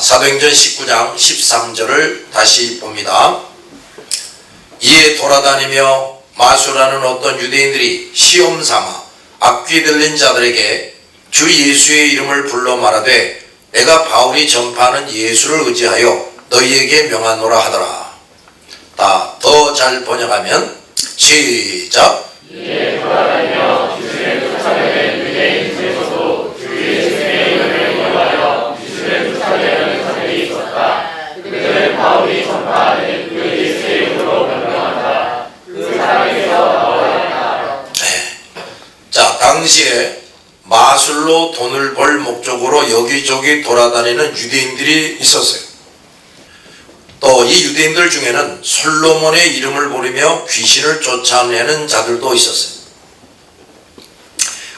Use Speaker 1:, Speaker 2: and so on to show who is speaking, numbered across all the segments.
Speaker 1: 사도행전 19장 13절을 다시 봅니다. 이에 돌아다니며 마술하는 어떤 유대인들이 시험 삼아 악귀 들린 자들에게 주 예수의 이름을 불러 말하되 내가 바울이 전파하는 예수를 의지하여 너희에게 명하노라 하더라. 더 잘 번역하면 시작.
Speaker 2: 이에 돌아다니며 주님의 쫓아내는 유대인 중에서도 주 예수의 이름을 위하여 주님을 쫓아내는 자들이 있었다. 그들은 바울이 전파하는 그 예수의 이름으로 명령한다. 그 사람에게서 나오였다.
Speaker 1: 자, 당시에 마술로 돈을 벌 목적으로 여기저기 돌아다니는 유대인들이 있었어요. 또 이 유대인들 중에는 솔로몬의 이름을 부르며 귀신을 쫓아내는 자들도 있었어요.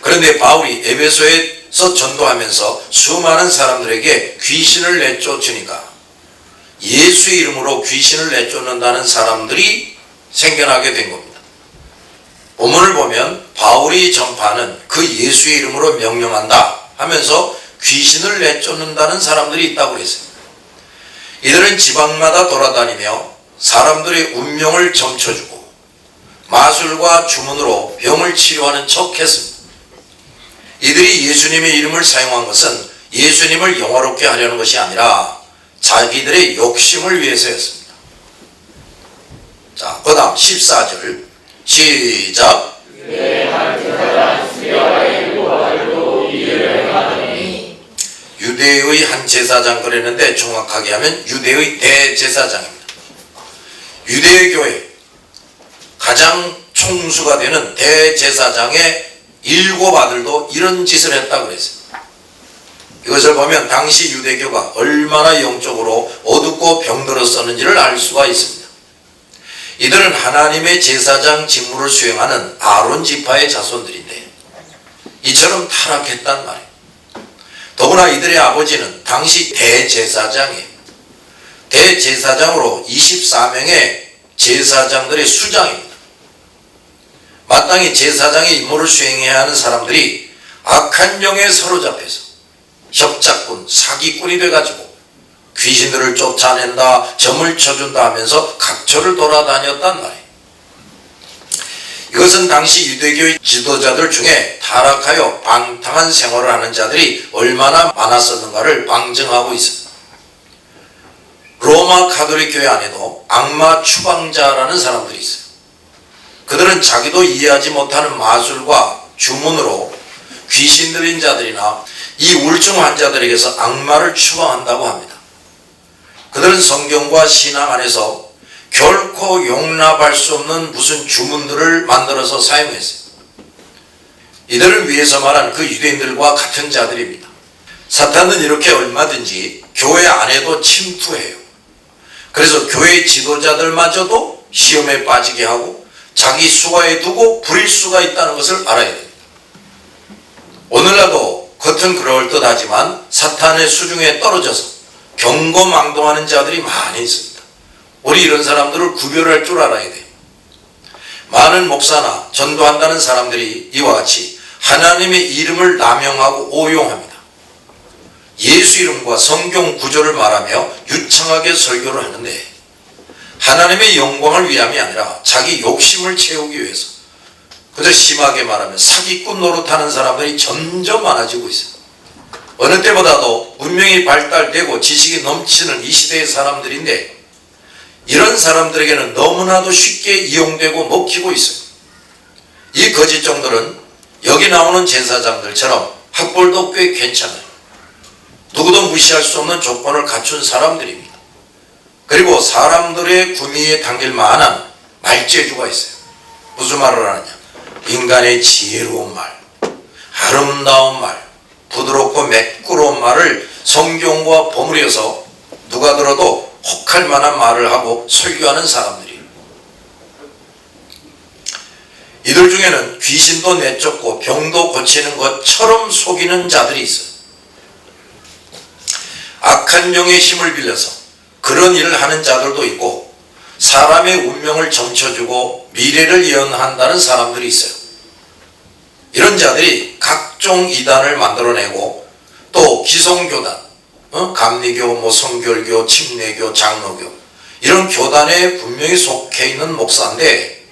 Speaker 1: 그런데 바울이 에베소에서 전도하면서 수많은 사람들에게 귀신을 내쫓으니까 예수의 이름으로 귀신을 내쫓는다는 사람들이 생겨나게 된 겁니다. 본문을 보면 바울이 전파하는 그 예수의 이름으로 명령한다 하면서 귀신을 내쫓는다는 사람들이 있다고 했어요. 이들은 지방마다 돌아다니며 사람들의 운명을 점쳐주고 마술과 주문으로 병을 치료하는 척 했습니다. 이들이 예수님의 이름을 사용한 것은 예수님을 영화롭게 하려는 것이 아니라 자기들의 욕심을 위해서였습니다. 자, 그 다음 14절 시작. 유대의 한 제사장 그랬는데 정확하게 하면 유대의 대제사장입니다. 유대교회 가장 총수가 되는 대제사장의 7 아들도 이런 짓을 했다고 그랬어요. 이것을 보면 당시 유대교가 얼마나 영적으로 어둡고 병들었었는지를 알 수가 있습니다. 이들은 하나님의 제사장 직무를 수행하는 아론 지파의 자손들인데 이처럼 타락했단 말이에요. 더구나 이들의 아버지는 당시 대제사장이에요. 대제사장으로 24명의 제사장들의 수장입니다. 마땅히 제사장의 임무를 수행해야 하는 사람들이 악한 영에 사로잡혀서 협작꾼, 사기꾼이 돼가지고 귀신들을 쫓아낸다, 점을 쳐준다 하면서 각처를 돌아다녔단 말이에요. 이것은 당시 유대교의 지도자들 중에 타락하여 방탕한 생활을 하는 자들이 얼마나 많았었는가를 방증하고 있습니다. 로마 가톨릭 교회 안에도 악마 추방자라는 사람들이 있어요. 그들은 자기도 이해하지 못하는 마술과 주문으로 귀신 들린 자들이나 이 우울증 환자들에게서 악마를 추방한다고 합니다. 그들은 성경과 신앙 안에서 결코 용납할 수 없는 무슨 주문들을 만들어서 사용했어요. 이들을 위해서 말한 그 유대인들과 같은 자들입니다. 사탄은 이렇게 얼마든지 교회 안에도 침투해요. 그래서 교회 지도자들마저도 시험에 빠지게 하고 자기 수하에 두고 부릴 수가 있다는 것을 알아야 됩니다. 오늘날도 겉은 그럴 듯하지만 사탄의 수중에 떨어져서 경거망동하는 자들이 많이 있습니다. 우리 이런 사람들을 구별할 줄 알아야 돼요. 많은 목사나 전도한다는 사람들이 이와 같이 하나님의 이름을 남용하고 오용합니다. 예수 이름과 성경 구절을 말하며 유창하게 설교를 하는데 하나님의 영광을 위함이 아니라 자기 욕심을 채우기 위해서 그저 심하게 말하면 사기꾼 노릇하는 사람들이 점점 많아지고 있어요. 어느 때보다도 문명이 발달되고 지식이 넘치는 이 시대의 사람들인데 이런 사람들에게는 너무나도 쉽게 이용되고 먹히고 있어요. 이 거짓종들은 여기 나오는 제사장들처럼 학벌도 꽤 괜찮아요. 누구도 무시할 수 없는 조건을 갖춘 사람들입니다. 그리고 사람들의 구미에 당길 만한 말재주가 있어요. 무슨 말을 하느냐? 인간의 지혜로운 말, 아름다운 말, 부드럽고 매끄러운 말을 성경과 버무려서 누가 들어도 혹할 만한 말을 하고 설교하는 사람들이에요. 이들 중에는 귀신도 내쫓고 병도 고치는 것처럼 속이는 자들이 있어요. 악한 영의 힘을 빌려서 그런 일을 하는 자들도 있고 사람의 운명을 점쳐주고 미래를 예언한다는 사람들이 있어요. 이런 자들이 각종 이단을 만들어내고 또 기성교단, 감리교, 성결교, 침례교, 장로교 이런 교단에 분명히 속해 있는 목사인데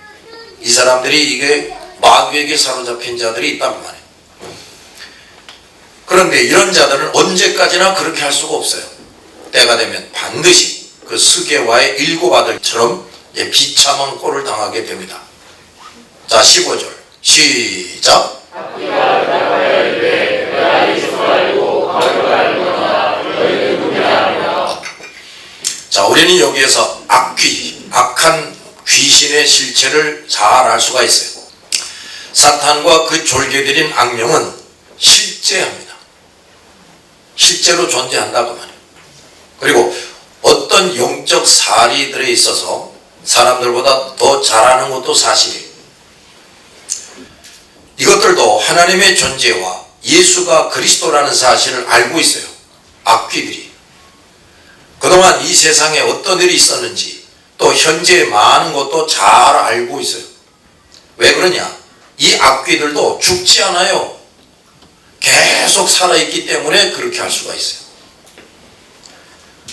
Speaker 1: 이 사람들이 이게 마귀에게 사로잡힌 자들이 있단 말이에요. 그런데 이런 자들은 언제까지나 그렇게 할 수가 없어요. 때가 되면 반드시 그 스게와의 7 아들처럼 비참한 꼴을 당하게 됩니다. 자, 15절 시작. 자, 우리는 여기에서 악한 귀신의 실체를 잘 알 수가 있어요. 사탄과 그 졸개들인 악령은 실제합니다. 실제로 존재한다고 말이에요. 그리고 어떤 영적 사리들에 있어서 사람들보다 더 잘하는 것도 사실이에요. 이것들도 하나님의 존재와 예수가 그리스도라는 사실을 알고 있어요. 악귀들이. 그동안 이 세상에 어떤 일이 있었는지 또 현재 많은 것도 잘 알고 있어요. 왜 그러냐? 이 악귀들도 죽지 않아요. 계속 살아있기 때문에 그렇게 할 수가 있어요.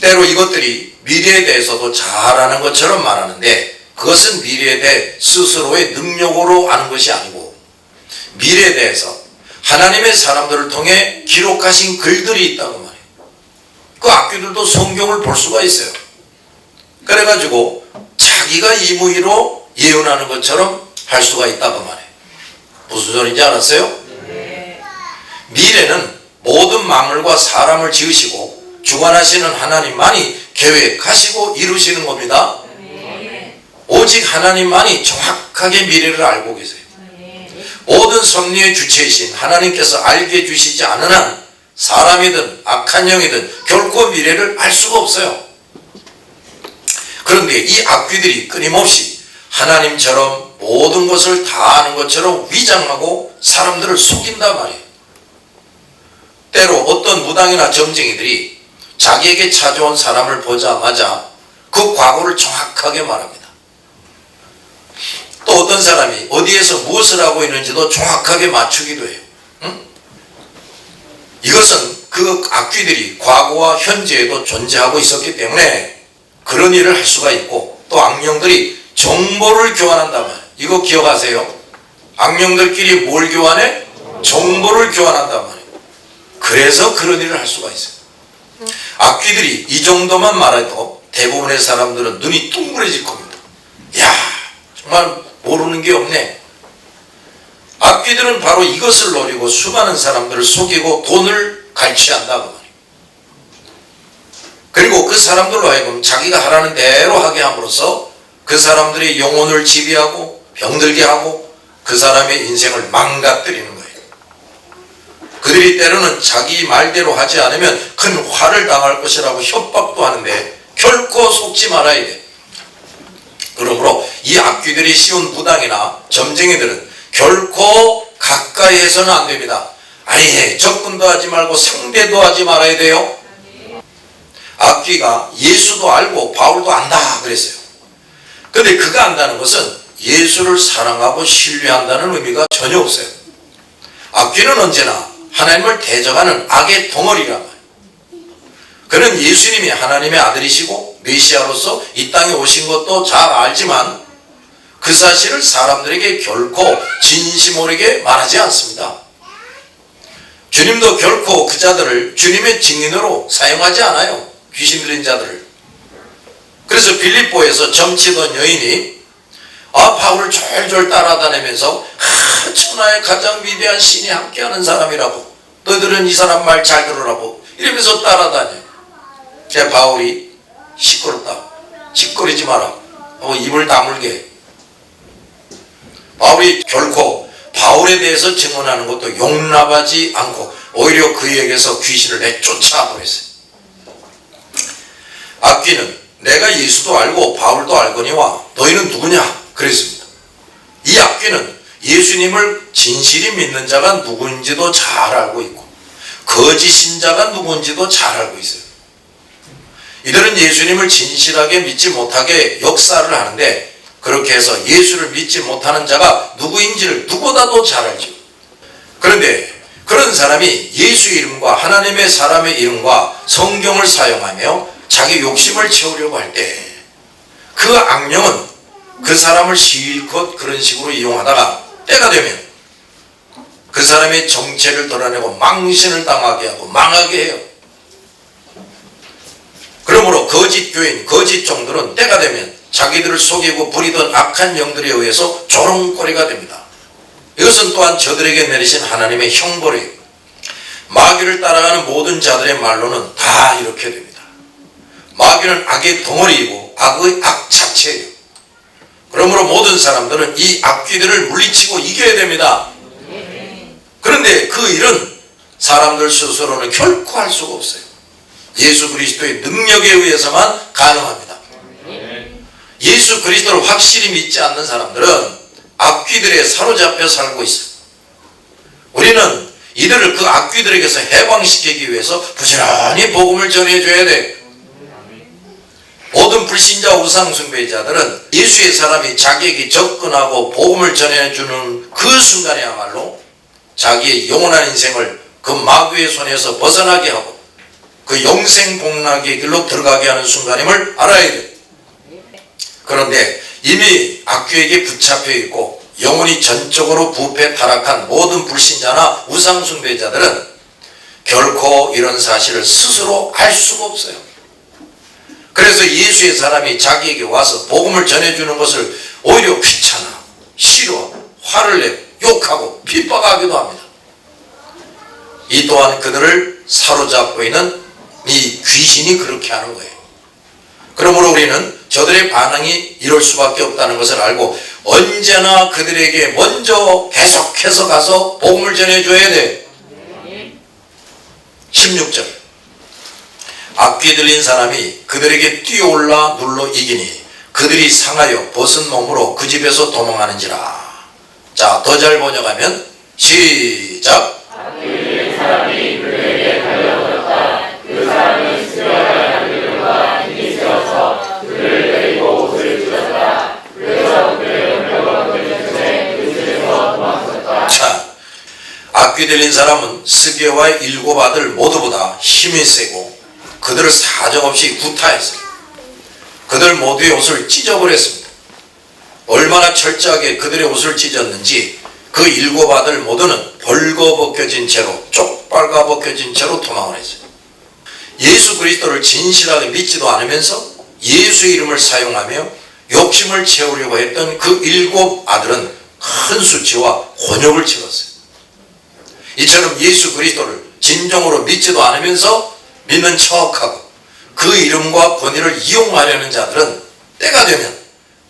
Speaker 1: 때로 이것들이 미래에 대해서도 잘 아는 것처럼 말하는데 그것은 미래에 대해 스스로의 능력으로 아는 것이 아니고 미래에 대해서 하나님의 사람들을 통해 기록하신 글들이 있다고 말해요. 그 악귀들도 성경을 볼 수가 있어요. 그래가지고 자기가 이무희로 예언하는 것처럼 할 수가 있다고 말해요. 무슨 소리인지 알았어요? 미래는 모든 만물과 사람을 지으시고 주관하시는 하나님만이 계획하시고 이루시는 겁니다. 오직 하나님만이 정확하게 미래를 알고 계세요. 모든 섭리의 주체이신 하나님께서 알게 해주시지 않은 한 사람이든 악한 영이든 결코 미래를 알 수가 없어요. 그런데 이 악귀들이 끊임없이 하나님처럼 모든 것을 다 아는 것처럼 위장하고 사람들을 속인단 말이에요. 때로 어떤 무당이나 점쟁이들이 자기에게 찾아온 사람을 보자마자 그 과거를 정확하게 말합니다. 또 어떤 사람이 어디에서 무엇을 하고 있는지도 정확하게 맞추기도 해요. 이것은 그 악귀들이 과거와 현재에도 존재하고 있었기 때문에 그런 일을 할 수가 있고 또 악령들이 정보를 교환한단 말이에요. 이거 기억하세요? 악령들끼리 뭘 교환해? 정보를 교환한단 말이에요. 그래서 그런 일을 할 수가 있어요. 악귀들이 이 정도만 말해도 대부분의 사람들은 눈이 둥그레질 겁니다. 야, 정말 모르는 게 없네. 악귀들은 바로 이것을 노리고 수많은 사람들을 속이고 돈을 갈취한다고 말이에요. 그리고 그 사람들로 하여금 자기가 하라는 대로 하게 함으로써 그 사람들의 영혼을 지배하고 병들게 하고 그 사람의 인생을 망가뜨리는 거예요. 그들이 때로는 자기 말대로 하지 않으면 큰 화를 당할 것이라고 협박도 하는데 결코 속지 말아야 돼. 그러므로 이 악귀들이 씌운 무당이나 점쟁이들은 결코 가까이 해서는 안 됩니다. 아예 접근도 하지 말고 상대도 하지 말아야 돼요. 악귀가 예수도 알고 바울도 안다 그랬어요. 근데 그가 안다는 것은 예수를 사랑하고 신뢰한다는 의미가 전혀 없어요. 악귀는 언제나 하나님을 대적하는 악의 덩어리란 말이에요. 그는 예수님이 하나님의 아들이시고 메시아로서 이 땅에 오신 것도 잘 알지만 그 사실을 사람들에게 결코 진심 어리게 말하지 않습니다. 주님도 결코 그 자들을 주님의 증인으로 사용하지 않아요. 귀신 들린 자들을. 그래서 빌립보에서 점치던 여인이 바울을 졸졸 따라다니면서 천하의 가장 위대한 신이 함께하는 사람이라고, 너희들은 이 사람 말 잘 들으라고 이러면서 따라다녀요. 제 바울이 시끄럽다, 짓거리지 마라 하고 입을 다물게. 바울이 결코 바울에 대해서 증언하는 것도 용납하지 않고 오히려 그에게서 귀신을 내쫓아 버렸어요. 악귀는 내가 예수도 알고 바울도 알거니와 너희는 누구냐 그랬습니다. 이 악귀는 예수님을 진실히 믿는 자가 누구인지도 잘 알고 있고 거짓 신자가 누구인지도 잘 알고 있어요. 이들은 예수님을 진실하게 믿지 못하게 역사를 하는데 그렇게 해서 예수를 믿지 못하는 자가 누구인지를 누구보다도 잘 알죠. 그런데 그런 사람이 예수 이름과 하나님의 사람의 이름과 성경을 사용하며 자기 욕심을 채우려고 할 때 그 악령은 그 사람을 실컷 그런 식으로 이용하다가 때가 되면 그 사람의 정체를 드러내고 망신을 당하게 하고 망하게 해요. 그러므로 거짓 교인, 거짓 종들은 때가 되면 자기들을 속이고 부리던 악한 영들에 의해서 조롱거리가 됩니다. 이것은 또한 저들에게 내리신 하나님의 형벌이에요. 마귀를 따라가는 모든 자들의 말로는 다 이렇게 됩니다. 마귀는 악의 덩어리이고 악의 악 자체예요. 그러므로 모든 사람들은 이 악귀들을 물리치고 이겨야 됩니다. 그런데 그 일은 사람들 스스로는 결코 할 수가 없어요. 예수 그리스도의 능력에 의해서만 가능합니다. 예수 그리스도를 확실히 믿지 않는 사람들은 악귀들에 사로잡혀 살고 있어요. 우리는 이들을 그 악귀들에게서 해방시키기 위해서 부지런히 복음을 전해줘야 돼. 모든 불신자 우상숭배자들은 예수의 사람이 자기에게 접근하고 복음을 전해주는 그 순간이야말로 자기의 영원한 인생을 그 마귀의 손에서 벗어나게 하고 그 영생 복락의 길로 들어가게 하는 순간임을 알아야 돼. 그런데 이미 악귀에게 붙잡혀 있고 영혼이 전적으로 부패 타락한 모든 불신자나 우상숭배자들은 결코 이런 사실을 스스로 알 수가 없어요. 그래서 예수의 사람이 자기에게 와서 복음을 전해주는 것을 오히려 귀찮아, 싫어하고 화를 내고 욕하고 핍박하기도 합니다. 이 또한 그들을 사로잡고 있는 이 귀신이 그렇게 하는 거예요. 그러므로 우리는 저들의 반응이 이럴 수밖에 없다는 것을 알고 언제나 그들에게 먼저 계속해서 가서 복음을 전해줘야 돼. 16절 악귀 들린 사람이 그들에게 뛰어올라 눌러 이기니 그들이 상하여 벗은 몸으로 그 집에서 도망하는지라. 자, 더 잘 번역하면 시작.
Speaker 2: 악귀 들린 사람이 그들에게 달려들었다. 그 사람이 수려한 악귀들과 힘이 세워서 그들을 데리고 옷을 찢었다. 그래서 그들의 뼈가 끊긴 틈에 그 집에서 도망쳤다.
Speaker 1: 자, 악귀 들린 사람은 스게와의 7 아들 모두보다 힘이 세고 그들을 사정없이 구타했어요. 그들 모두의 옷을 찢어버렸습니다. 얼마나 철저하게 그들의 옷을 찢었는지 그 7 아들 모두는 벌거벗겨진 채로 쪽빨가 벗겨진 채로 도망을 했어요. 예수 그리스도를 진실하게 믿지도 않으면서 예수 이름을 사용하며 욕심을 채우려고 했던 그 7 아들은 큰 수치와 곤욕을 치렀어요. 이처럼 예수 그리스도를 진정으로 믿지도 않으면서 믿는 척하고 그 이름과 권위를 이용하려는 자들은 때가 되면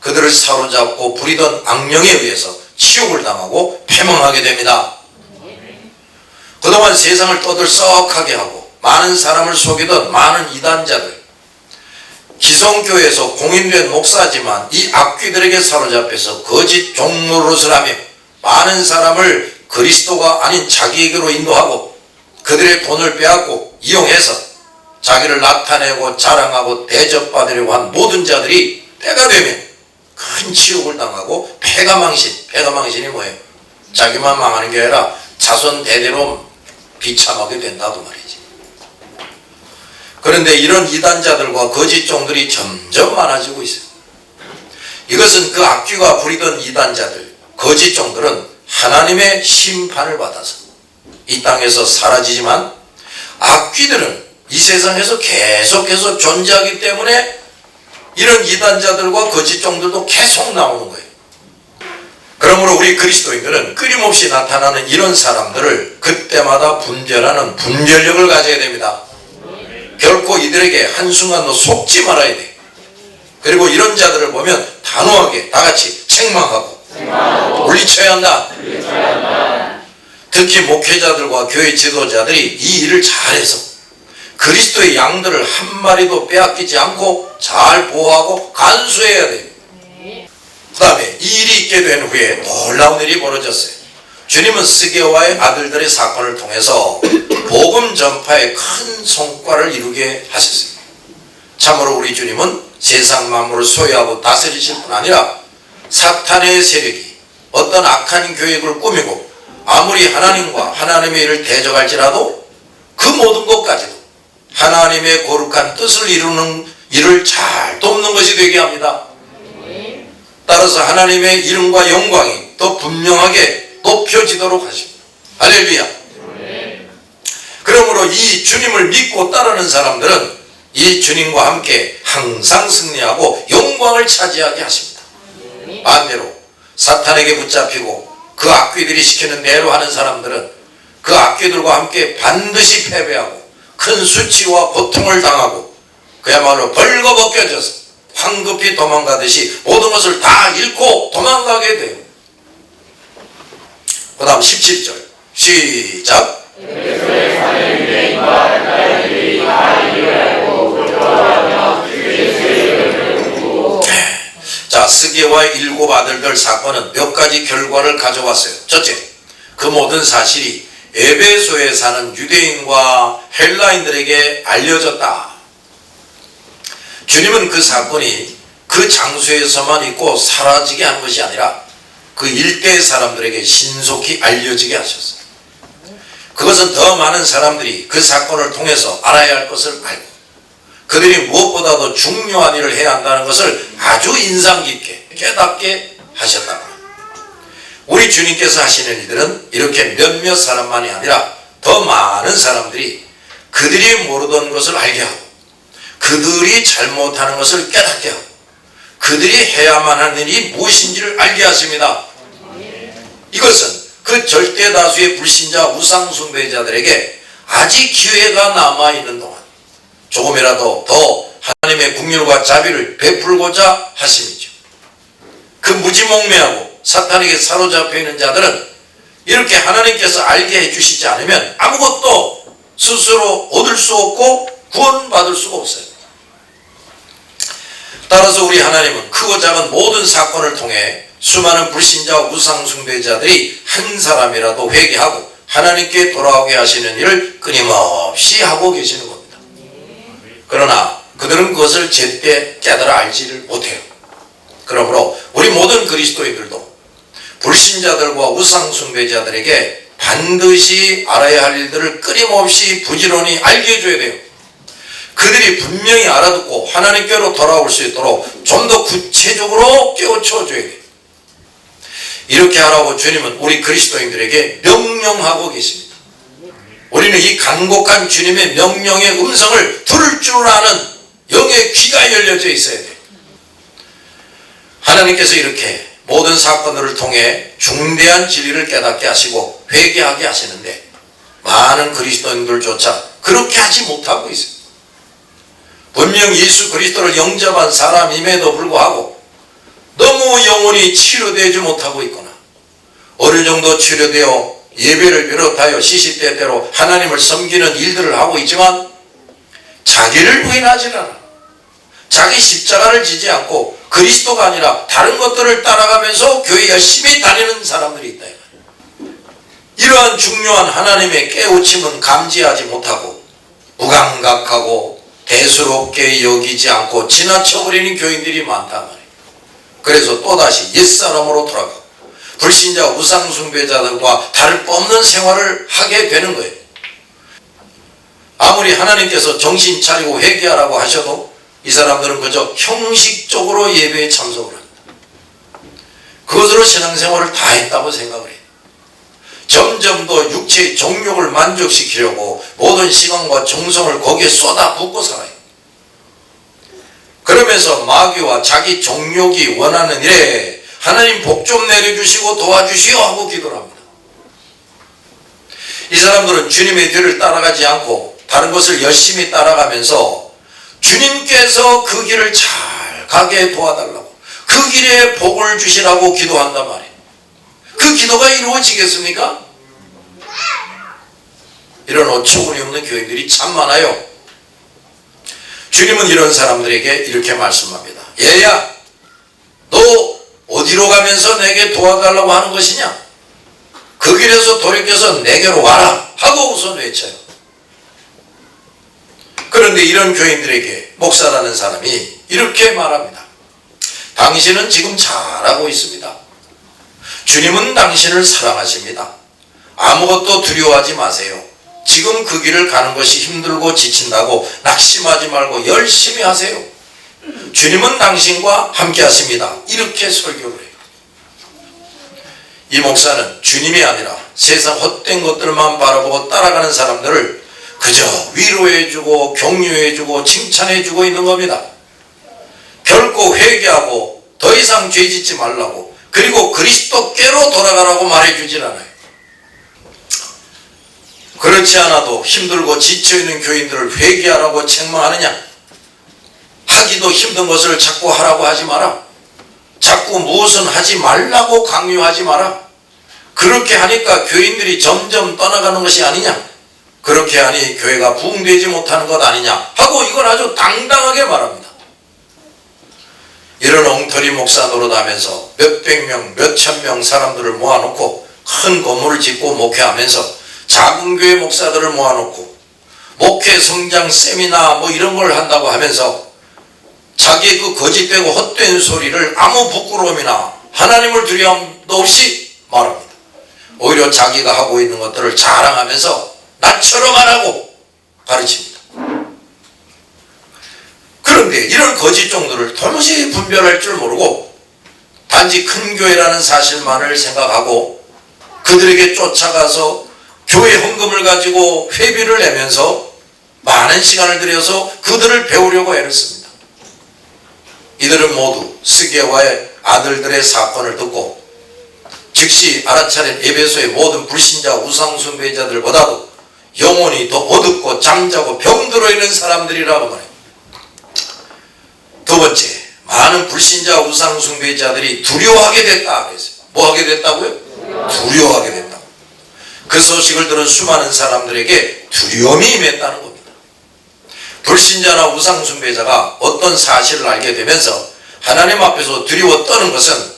Speaker 1: 그들을 사로잡고 부리던 악령에 의해서 치욕을 당하고 패망하게 됩니다. 그동안 세상을 떠들썩하게 하고 많은 사람을 속이던 많은 이단자들, 기성교회에서 공인된 목사지만 이 악귀들에게 사로잡혀서 거짓 종노릇을 하며 많은 사람을 그리스도가 아닌 자기에게로 인도하고 그들의 돈을 빼앗고 이용해서 자기를 나타내고 자랑하고 대접받으려고 한 모든 자들이 때가 되면 큰 치욕을 당하고 패가망신이 뭐예요? 자기만 망하는 게 아니라 자손 대대로 비참하게 된다고 말이지. 그런데 이런 이단자들과 거짓 종들이 점점 많아지고 있어요. 이것은 그 악귀가 부리던 이단자들, 거짓 종들은 하나님의 심판을 받아서 이 땅에서 사라지지만 악귀들은 이 세상에서 계속해서 존재하기 때문에 이런 이단자들과 거짓 종들도 계속 나오는 거예요. 그러므로 우리 그리스도인들은 끊임없이 나타나는 이런 사람들을 그때마다 분별하는 분별력을 가져야 됩니다. 결코 이들에게 한순간도 속지 말아야 돼. 그리고 이런 자들을 보면 단호하게 다같이 책망하고 물리쳐야 한다. 특히 목회자들과 교회 지도자들이 이 일을 잘해서 그리스도의 양들을 한 마리도 빼앗기지 않고 잘 보호하고 간수해야 돼요. 그 다음에 이 일이 있게 된 후에 놀라운 일이 벌어졌어요. 주님은 스게와의 아들들의 사건을 통해서 복음 전파에 큰 성과를 이루게 하셨어요. 참으로 우리 주님은 세상 만물을 소유하고 다스리실 뿐 아니라 사탄의 세력이 어떤 악한 계획을 꾸미고 아무리 하나님과 하나님의 일을 대적할지라도 그 모든 것까지도 하나님의 거룩한 뜻을 이루는 일을 잘 돕는 것이 되게 합니다. 따라서 하나님의 이름과 영광이 더 분명하게 높여지도록 하십니다. 할렐루야. 그러므로 이 주님을 믿고 따르는 사람들은 이 주님과 함께 항상 승리하고 영광을 차지하게 하십니다. 반대로 사탄에게 붙잡히고 그 악귀들이 시키는 대로 하는 사람들은 그 악귀들과 함께 반드시 패배하고 큰 수치와 고통을 당하고 그야말로 벌거벗겨져서 황급히 도망가듯이 모든 것을 다 잃고 도망가게 돼요. 그 다음 17절 시작. 자, 스게와의 7 아들들 사건은 몇 가지 결과를 가져왔어요. 첫째, 그 모든 사실이 에베소에 사는 유대인과 헬라인들에게 알려졌다. 주님은 그 사건이 그 장소에서만 있고 사라지게 한 것이 아니라 그 일대의 사람들에게 신속히 알려지게 하셨어요. 그것은 더 많은 사람들이 그 사건을 통해서 알아야 할 것을 알고 그들이 무엇보다도 중요한 일을 해야 한다는 것을 아주 인상 깊게 깨닫게 하셨다. 우리 주님께서 하시는 일들은 이렇게 몇몇 사람만이 아니라 더 많은 사람들이 그들이 모르던 것을 알게 하고 그들이 잘못하는 것을 깨닫게 하고 그들이 해야만 하는 일이 무엇인지를 알게 하십니다. 이것은 그 절대 다수의 불신자 우상 숭배자들에게 아직 기회가 남아있는 동안 조금이라도 더 하나님의 긍휼과 자비를 베풀고자 하심이죠. 그 무지몽매하고 사탄에게 사로잡혀 있는 자들은 이렇게 하나님께서 알게 해주시지 않으면 아무것도 스스로 얻을 수 없고 구원받을 수가 없어요. 따라서 우리 하나님은 크고 작은 모든 사건을 통해 수많은 불신자와 우상숭배자들이 한 사람이라도 회개하고 하나님께 돌아오게 하시는 일을 끊임없이 하고 계시는 겁니다. 그러나 그들은 그것을 제때 깨달아 알지를 못해요. 그러므로 우리 모든 그리스도인들도 불신자들과 우상숭배자들에게 반드시 알아야 할 일들을 끊임없이 부지런히 알게 해줘야 돼요. 그들이 분명히 알아듣고 하나님께로 돌아올 수 있도록 좀 더 구체적으로 깨우쳐 줘야 돼요. 이렇게 하라고 주님은 우리 그리스도인들에게 명령하고 계십니다. 우리는 이 간곡한 주님의 명령의 음성을 들을 줄 아는 영의 귀가 열려져 있어야 돼요. 하나님께서 이렇게 모든 사건들을 통해 중대한 진리를 깨닫게 하시고 회개하게 하시는데 많은 그리스도인들조차 그렇게 하지 못하고 있어요. 분명 예수 그리스도를 영접한 사람임에도 불구하고 너무 영혼이 치료되지 못하고 있거나 어느 정도 치료되어 예배를 비롯하여 시시때때로 하나님을 섬기는 일들을 하고 있지만 자기를 부인하지 않아. 자기 십자가를 지지 않고 그리스도가 아니라 다른 것들을 따라가면서 교회 열심히 다니는 사람들이 있다. 이러한 중요한 하나님의 깨우침은 감지하지 못하고 무감각하고 대수롭게 여기지 않고 지나쳐버리는 교인들이 많단 말이에요. 그래서 또다시 옛사람으로 돌아가고 불신자 우상숭배자들과 다를 바 없는 생활을 하게 되는 거예요. 아무리 하나님께서 정신 차리고 회개하라고 하셔도 이 사람들은 그저 형식적으로 예배에 참석을 합니다. 그것으로 신앙생활을 다 했다고 생각을 해요. 점점 더 육체의 정욕을 만족시키려고 모든 시간과 정성을 거기에 쏟아붓고 살아요. 그러면서 마귀와 자기 정욕이 원하는 일에 하나님 복 좀 내려주시고 도와주시오 하고 기도를 합니다. 이 사람들은 주님의 뒤를 따라가지 않고 다른 것을 열심히 따라가면서 주님께서 그 길을 잘 가게 도와달라고 그 길에 복을 주시라고 기도한단 말이에요. 그 기도가 이루어지겠습니까? 이런 어처구니 없는 교인들이 참 많아요. 주님은 이런 사람들에게 이렇게 말씀합니다. 얘야, 너 어디로 가면서 내게 도와달라고 하는 것이냐? 그 길에서 돌이켜서 내게로 와라 하고 우선 외쳐요. 그런데 이런 교인들에게 목사라는 사람이 이렇게 말합니다. 당신은 지금 잘하고 있습니다. 주님은 당신을 사랑하십니다. 아무것도 두려워하지 마세요. 지금 그 길을 가는 것이 힘들고 지친다고 낙심하지 말고 열심히 하세요. 주님은 당신과 함께 하십니다. 이렇게 설교를 해요. 이 목사는 주님이 아니라 세상 헛된 것들만 바라보고 따라가는 사람들을 그저 위로해주고 격려해주고 칭찬해주고 있는 겁니다. 결코 회개하고 더 이상 죄짓지 말라고, 그리고 그리스도께로 돌아가라고 말해주질 않아요. 그렇지 않아도 힘들고 지쳐있는 교인들을 회개하라고 책망하느냐? 하기도 힘든 것을 자꾸 하라고 하지 마라. 자꾸 무엇은 하지 말라고 강요하지 마라. 그렇게 하니까 교인들이 점점 떠나가는 것이 아니냐? 그렇게 하니 교회가 부흥되지 못하는 것 아니냐? 하고 이건 아주 당당하게 말합니다. 이런 엉터리 목사 노릇하면서 몇백 명, 몇천 명 사람들을 모아놓고 큰 건물을 짓고 목회하면서 작은 교회 목사들을 모아놓고 목회 성장 세미나 뭐 이런 걸 한다고 하면서 자기의 그 거짓되고 헛된 소리를 아무 부끄러움이나 하나님을 두려움도 없이 말합니다. 오히려 자기가 하고 있는 것들을 자랑하면서 나처럼 하라고 가르칩니다. 그런데 이런 거짓 종들을 도무지 분별할 줄 모르고 단지 큰 교회라는 사실만을 생각하고 그들에게 쫓아가서 교회 헌금을 가지고 회비를 내면서 많은 시간을 들여서 그들을 배우려고 애를 씁니다. 이들은 모두 스게와의 아들들의 사건을 듣고 즉시 알아차린 에베소의 모든 불신자 우상숭배자들보다도 영혼이 더 어둡고 잠자고 병들어 있는 사람들이라고 말해요. 두 번째, 많은 불신자 우상숭배자들이 두려워하게 됐다 그랬어요. 뭐 하게 됐다고요? 두려워하게 됐다고. 그 소식을 들은 수많은 사람들에게 두려움이 임했다는 겁니다. 불신자나 우상숭배자가 어떤 사실을 알게 되면서 하나님 앞에서 두려워 떠는 것은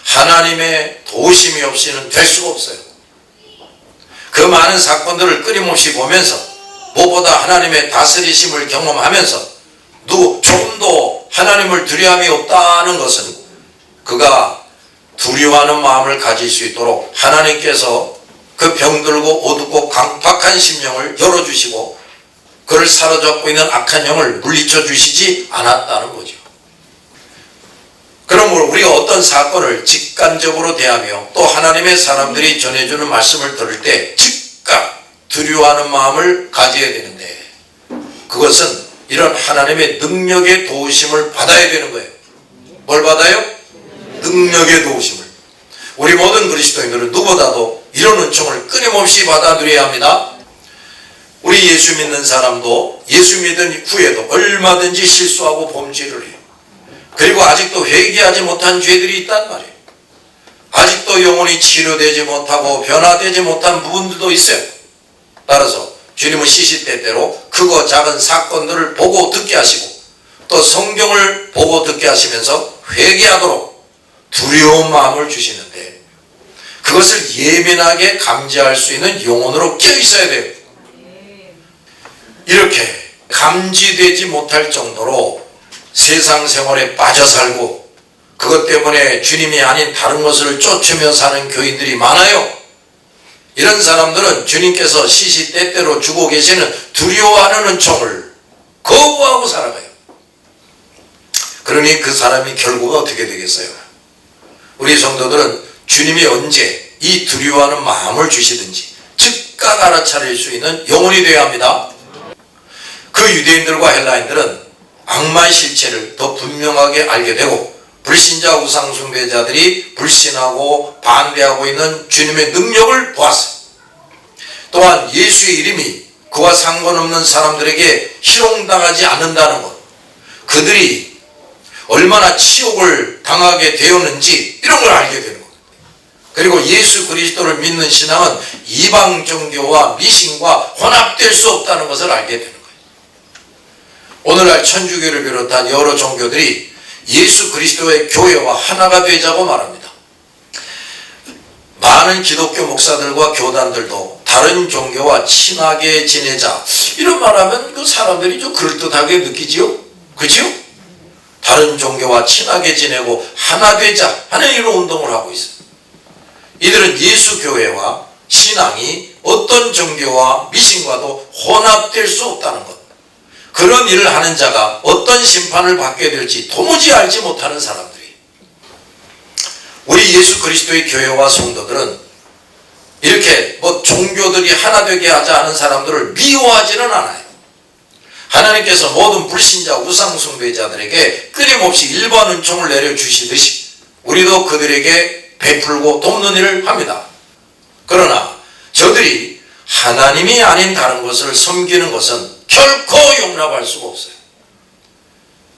Speaker 1: 하나님의 도우심이 없이는 될 수가 없어요. 그 많은 사건들을 끊임없이 보면서 무엇보다 하나님의 다스리심을 경험하면서 조금도 하나님을 두려움이 없다는 것은 그가 두려워하는 마음을 가질 수 있도록 하나님께서 그 병들고 어둡고 강팍한 심령을 열어주시고 그를 사로잡고 있는 악한 영을 물리쳐 주시지 않았다는 거죠. 그러므로 우리가 어떤 사건을 직관적으로 대하며 또 하나님의 사람들이 전해주는 말씀을 들을 때 즉각 두려워하는 마음을 가져야 되는데 그것은 이런 하나님의 능력의 도우심을 받아야 되는 거예요. 뭘 받아요? 능력의 도우심을. 우리 모든 그리스도인들은 누구보다도 이런 은총을 끊임없이 받아 누려야 합니다. 우리 예수 믿는 사람도 예수 믿은 후에도 얼마든지 실수하고 범죄를 해요. 그리고 아직도 회개하지 못한 죄들이 있단 말이에요. 아직도 영혼이 치료되지 못하고 변화되지 못한 부분들도 있어요. 따라서 주님은 시시때때로 크고 작은 사건들을 보고 듣게 하시고 또 성경을 보고 듣게 하시면서 회개하도록 두려운 마음을 주시는데 그것을 예민하게 감지할 수 있는 영혼으로 깨어 있어야 돼요. 이렇게 감지되지 못할 정도로 세상 생활에 빠져 살고 그것 때문에 주님이 아닌 다른 것을 쫓으며 사는 교인들이 많아요. 이런 사람들은 주님께서 시시때때로 주고 계시는 두려워하는 은총을 거부하고 살아가요. 그러니 그 사람이 결과가 어떻게 되겠어요? 우리 성도들은 주님이 언제 이 두려워하는 마음을 주시든지 즉각 알아차릴 수 있는 영혼이 되어야 합니다. 그 유대인들과 헬라인들은 악마의 실체를 더 분명하게 알게 되고 불신자 우상숭배자들이 불신하고 반대하고 있는 주님의 능력을 보았어요. 또한 예수의 이름이 그와 상관없는 사람들에게 희롱당하지 않는다는 것, 그들이 얼마나 치욕을 당하게 되었는지 이런 걸 알게 되는 것. 그리고 예수 그리스도를 믿는 신앙은 이방 종교와 미신과 혼합될 수 없다는 것을 알게 되는 거예요. 오늘날 천주교를 비롯한 여러 종교들이 예수 그리스도의 교회와 하나가 되자고 말합니다. 많은 기독교 목사들과 교단들도 다른 종교와 친하게 지내자 이런 말하면 그 사람들이 좀 그럴듯하게 느끼지요? 그렇죠? 다른 종교와 친하게 지내고 하나 되자 하는 이런 운동을 하고 있어요. 이들은 예수 교회와 신앙이 어떤 종교와 미신과도 혼합될 수 없다는 것. 그런 일을 하는 자가 어떤 심판을 받게 될지 도무지 알지 못하는 사람들이, 우리 예수 그리스도의 교회와 성도들은 이렇게 종교들이 하나 되게 하자 하는 사람들을 미워하지는 않아요. 하나님께서 모든 불신자 우상숭배자들에게 끊임없이 일반 은총을 내려주시듯이 우리도 그들에게 베풀고 돕는 일을 합니다. 그러나 저들이 하나님이 아닌 다른 것을 섬기는 것은 결코 용납할 수가 없어요.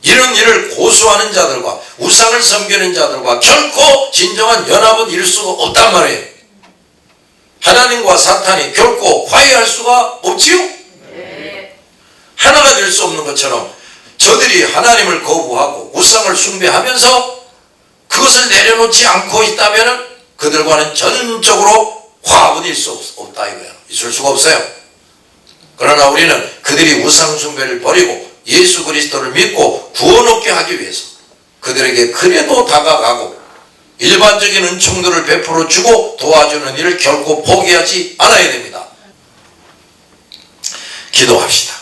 Speaker 1: 이런 일을 고수하는 자들과 우상을 섬기는 자들과 결코 진정한 연합은 이룰 수가 없단 말이에요. 하나님과 사탄이 결코 화해할 수가 없지요? 하나가 될 수 없는 것처럼 저들이 하나님을 거부하고 우상을 숭배하면서 그것을 내려놓지 않고 있다면 그들과는 전적으로 화합은 있을 수 없다 이거야. 있을 수가 없어요. 그러나 우리는 그들이 우상 숭배를 버리고 예수 그리스도를 믿고 구원 얻게 하기 위해서 그들에게 그래도 다가가고 일반적인 은총들을 베풀어 주고 도와주는 일을 결코 포기하지 않아야 됩니다. 기도합시다.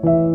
Speaker 2: you.